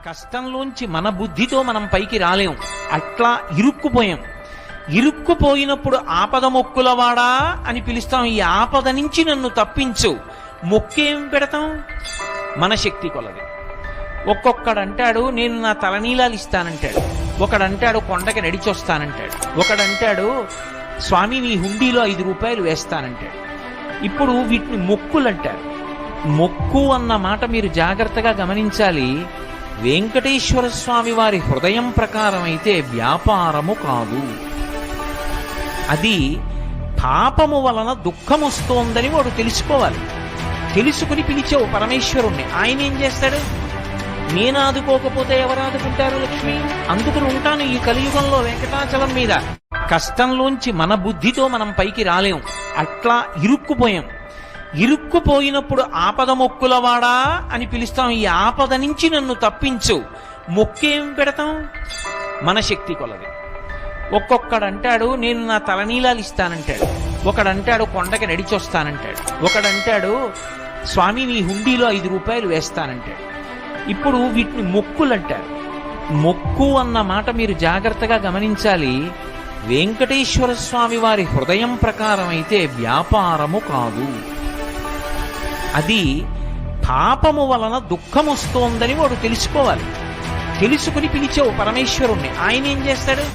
కష్టంలోంచి మన బుద్ధితో మనం పైకి రాలేం. అట్లా ఇరుక్కుపోయాం. ఇరుక్కుపోయినప్పుడు ఆపద మొక్కులవాడా అని పిలుస్తాం. ఈ ఆపద నుంచి నన్ను తప్పించు. మొక్కేం పెడతాం? మన శక్తి కొలది. ఒక్కొక్కడంటాడు నేను నా తలనీలాలు ఇస్తానంటాడు, ఒకడంటాడు కొండకి నడిచొస్తానంటాడు, ఒకడంటాడు స్వామి నీ హుండీలో 5 రూపాయలు వేస్తానంటాడు. ఇప్పుడు వీటిని మొక్కులు అంటారు. మొక్కు అన్న మాట మీరు జాగ్రత్తగా గమనించాలి. వెంకటేశ్వర స్వామి వారి హృదయం ప్రకారం అయితే వ్యాపారము కాదు. అది పాపము వలన దుఃఖం వస్తోందని వాడు తెలుసుకోవాలి. తెలుసుకుని పిలిచావు పరమేశ్వరుణ్ణి. ఆయన ఏం చేస్తాడు? నేను ఆదుకోకపోతే ఎవరు ఆదుకుంటారు లక్ష్మి? అందుకుని ఉంటాను ఈ కలియుగంలో వెంకటాచలం మీద. కష్టంలోంచి మన బుద్ధితో మనం పైకి రాలేం. అట్లా ఇరుక్కుపోయాం. ఇరుక్కుపోయినప్పుడు ఆపద మొక్కులవాడా అని పిలుస్తాం. ఈ ఆపద నుంచి నన్ను తప్పించు. మొక్కేం పెడతాం? మన శక్తి కొలది. ఒక్కొక్కడంటాడు నేను నా తలనీలాలు ఇస్తానంటాడు, ఒకడంటాడు కొండకి నడిచొస్తానంటాడు, ఒకడంటాడు స్వామి నీ హుండీలో 5 రూపాయలు వేస్తానంటాడు. ఇప్పుడు వీటిని మొక్కులు అంటారు. మొక్కు అన్న మాట మీరు జాగ్రత్తగా గమనించాలి. వెంకటేశ్వర స్వామి వారి హృదయం ప్రకారం అయితే వ్యాపారము కాదు. అది పాపము వలన దుఃఖం వస్తోందని వాడు తెలుసుకోవాలి. తెలుసుకుని పిలిచావు పరమేశ్వరుణ్ణి. ఆయన ఏం చేస్తాడు?